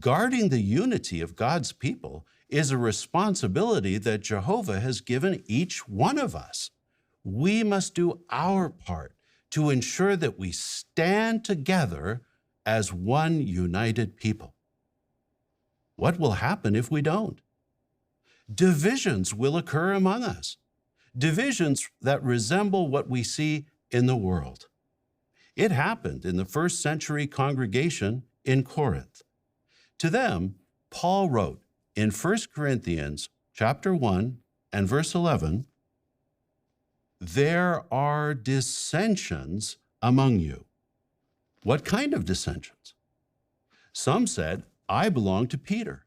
Guarding the unity of God's people is a responsibility that Jehovah has given each one of us. We must do our part to ensure that we stand together as one united people. What will happen if we don't? Divisions will occur among us, divisions that resemble what we see in the world. It happened in the first century congregation in Corinth. To them, Paul wrote in 1 Corinthians chapter 1 and verse 11, "There are dissensions among you." What kind of dissensions? Some said, "I belong to Peter."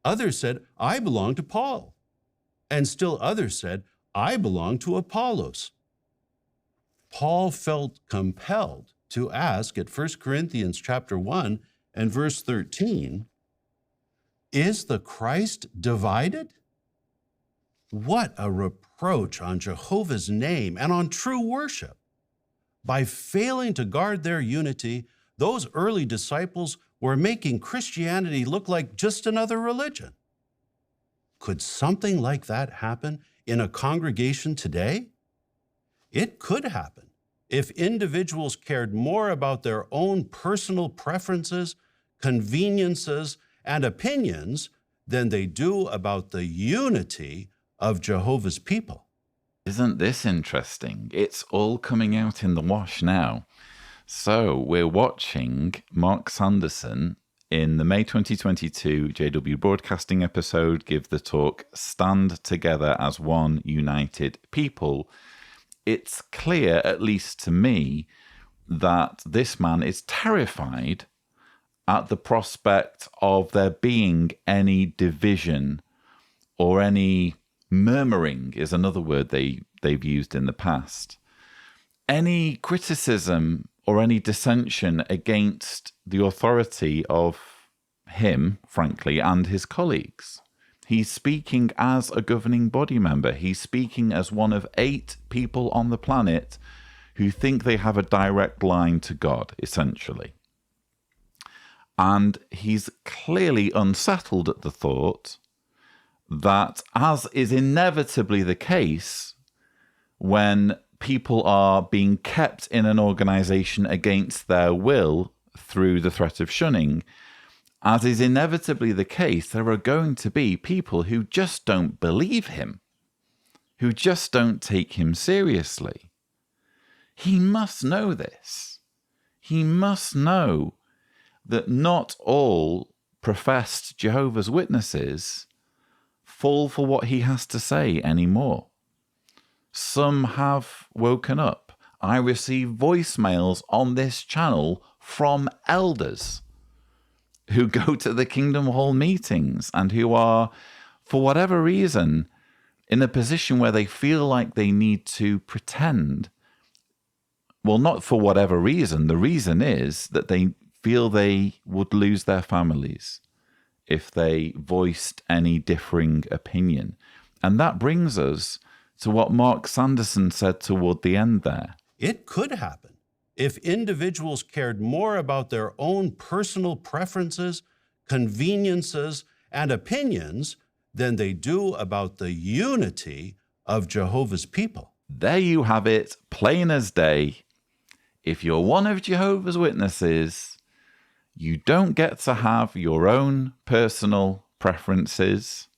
Others said, "I belong to Paul." And still others said, "I belong to Apollos." Paul felt compelled to ask at 1 Corinthians chapter 1 and verse 13, "Is the Christ divided?" What a reproach on Jehovah's name and on true worship. By failing to guard their unity, those early disciples were making Christianity look like just another religion. Could something like that happen in a congregation today? It could happen if individuals cared more about their own personal preferences, conveniences, and opinions than they do about the unity of Jehovah's people. Isn't this interesting? It's all coming out in the wash now. So we're watching Mark Sanderson in the May 2022 JW Broadcasting episode give the talk Stand Together as One United People. It's clear, at least to me, that this man is terrified at the prospect of there being any division or any murmuring is another word they've used in the past. Any criticism or any dissension against the authority of him, frankly, and his colleagues. He's speaking as a governing body member. He's speaking as one of 8 people on the planet who think they have a direct line to God, essentially. And he's clearly unsettled at the thought that, as is inevitably the case when people are being kept in an organization against their will through the threat of shunning, as is inevitably the case, there are going to be people who just don't believe him, who just don't take him seriously. He must know this. He must know that not all professed Jehovah's Witnesses fall for what he has to say anymore. Some have woken up. I receive voicemails on this channel from elders who go to the Kingdom Hall meetings and who are, for whatever reason, in a position where they feel like they need to pretend. Well, not for whatever reason. The reason is that they feel they would lose their families if they voiced any differing opinion. And that brings us to what Mark Sanderson said toward the end there. It could happen if individuals cared more about their own personal preferences, conveniences, and opinions than they do about the unity of Jehovah's people. There you have it, plain as day. If you're one of Jehovah's Witnesses, you don't get to have your own personal preferences.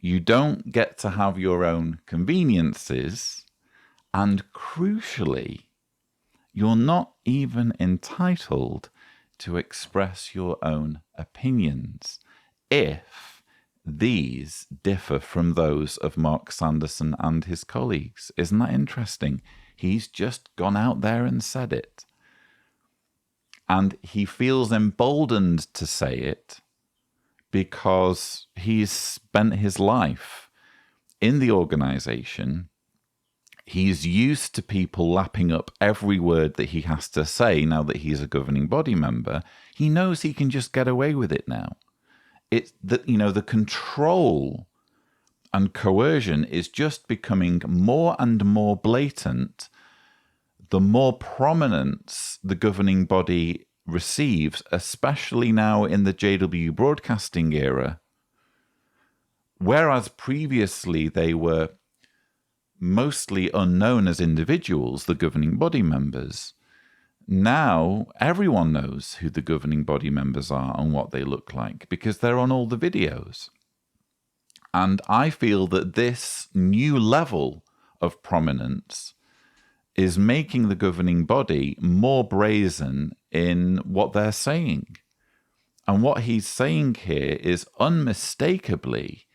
You don't get to have your own conveniences. And crucially, you're not even entitled to express your own opinions if these differ from those of Mark Sanderson and his colleagues. Isn't that interesting? He's just gone out there and said it. And he feels emboldened to say it because he's spent his life in the organization. He's used to people lapping up every word that he has to say now that he's a governing body member. He knows he can just get away with it now. It's that, the control and coercion is just becoming more and more blatant the more prominence the governing body receives, especially now in the JW broadcasting era, whereas previously they were mostly unknown as individuals, the governing body members, now everyone knows who the governing body members are and what they look like because they're on all the videos. And I feel that this new level of prominence is making the governing body more brazen in what they're saying. And what he's saying here is unmistakably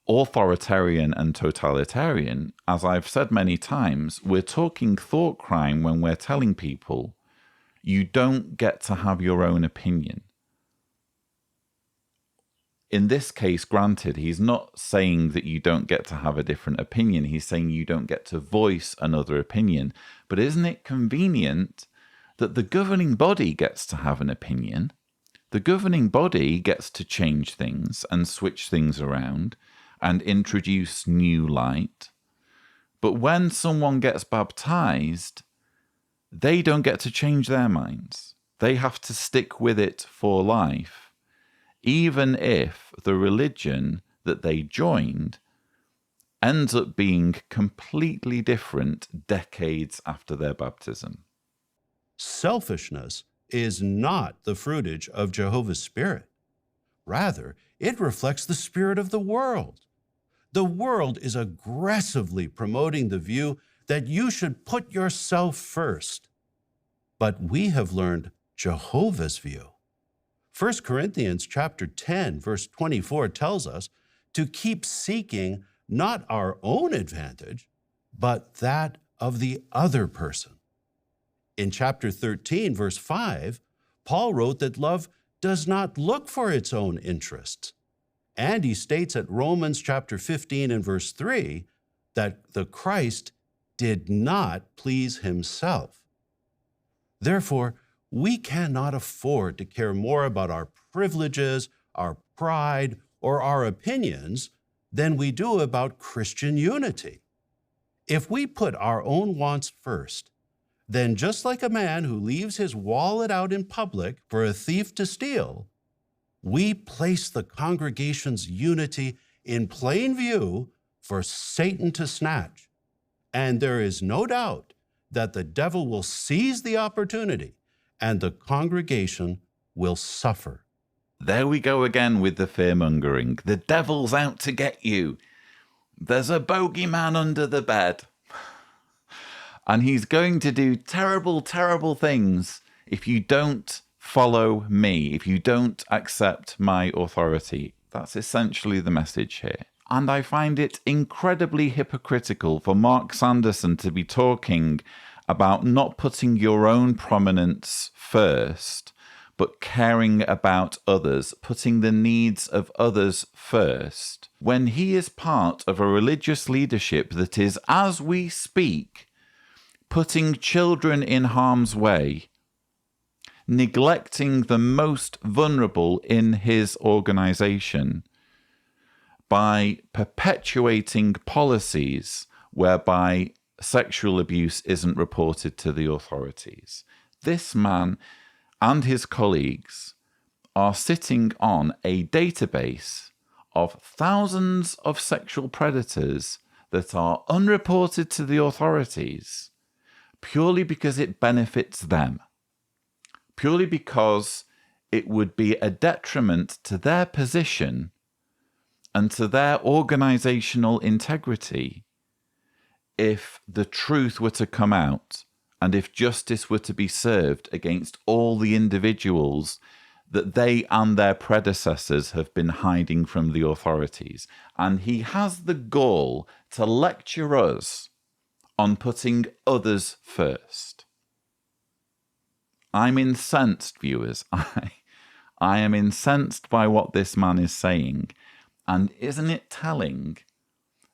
authoritarian and totalitarian. As I've said many times, we're talking thought crime when we're telling people you don't get to have your own opinion. In this case, granted, he's not saying that you don't get to have a different opinion. He's saying you don't get to voice another opinion. But isn't it convenient that the governing body gets to have an opinion? The governing body gets to change things and switch things around and introduce new light. But when someone gets baptized, they don't get to change their minds. They have to stick with it for life, even if the religion that they joined ends up being completely different decades after their baptism. Selfishness is not the fruitage of Jehovah's Spirit. Rather, it reflects the spirit of the world. The world is aggressively promoting the view that you should put yourself first. But we have learned Jehovah's view. 1 Corinthians chapter 10, verse 24 tells us to keep seeking not our own advantage, but that of the other person. In chapter 13, verse 5, Paul wrote that love does not look for its own interests. And he states at Romans chapter 15 and verse 3 that the Christ did not please himself. Therefore, we cannot afford to care more about our privileges, our pride, or our opinions than we do about Christian unity. If we put our own wants first, then just like a man who leaves his wallet out in public for a thief to steal, we place the congregation's unity in plain view for Satan to snatch. And there is no doubt that the devil will seize the opportunity and the congregation will suffer. There we go again with the fear-mongering. The devil's out to get you. There's a bogeyman under the bed. And he's going to do terrible, terrible things if you don't follow me, if you don't accept my authority. That's essentially the message here. And I find it incredibly hypocritical for Mark Sanderson to be talking about not putting your own prominence first, but caring about others, putting the needs of others first, when he is part of a religious leadership that is, as we speak, putting children in harm's way, neglecting the most vulnerable in his organization by perpetuating policies whereby sexual abuse isn't reported to the authorities. This man and his colleagues are sitting on a database of thousands of sexual predators that are unreported to the authorities purely because it benefits them, purely because it would be a detriment to their position and to their organizational integrity if the truth were to come out and if justice were to be served against all the individuals that they and their predecessors have been hiding from the authorities. And he has the gall to lecture us on putting others first. I'm incensed, viewers. I am incensed by what this man is saying. And isn't it telling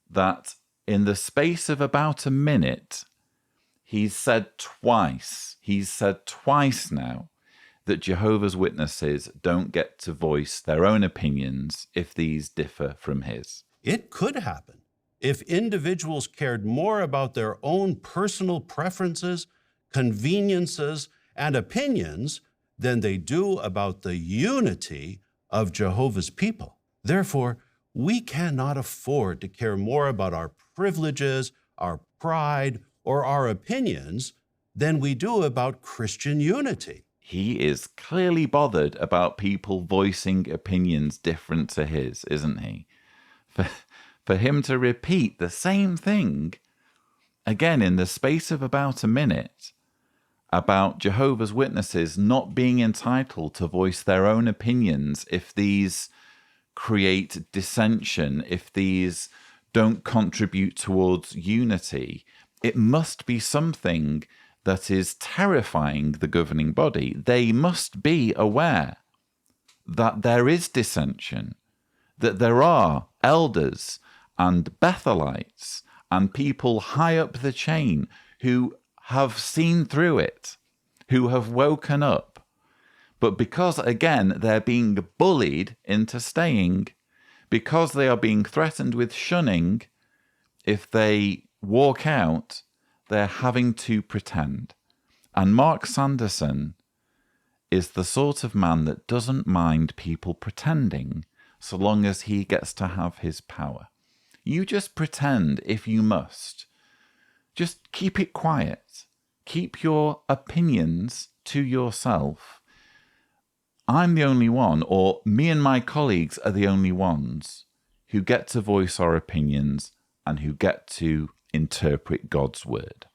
that in the space of about a minute, he's said twice now, that Jehovah's Witnesses don't get to voice their own opinions if these differ from his. It could happen if individuals cared more about their own personal preferences, conveniences, and opinions than they do about the unity of Jehovah's people. Therefore, we cannot afford to care more about our privileges, our pride, or our opinions than we do about Christian unity. He is clearly bothered about people voicing opinions different to his, isn't he? For him to repeat the same thing again in the space of about a minute about Jehovah's Witnesses not being entitled to voice their own opinions if these create dissension, if these don't contribute towards unity, it must be something that is terrifying the governing body. They must be aware that there is dissension, that there are elders and Bethelites and people high up the chain who have seen through it, who have woken up. But because, again, they're being bullied into staying, because they are being threatened with shunning, if they walk out, they're having to pretend. And Mark Sanderson is the sort of man that doesn't mind people pretending so long as he gets to have his power. You just pretend if you must. Just keep it quiet. Keep your opinions to yourself. I'm the only one, or me and my colleagues are the only ones who get to voice our opinions and who get to interpret God's word.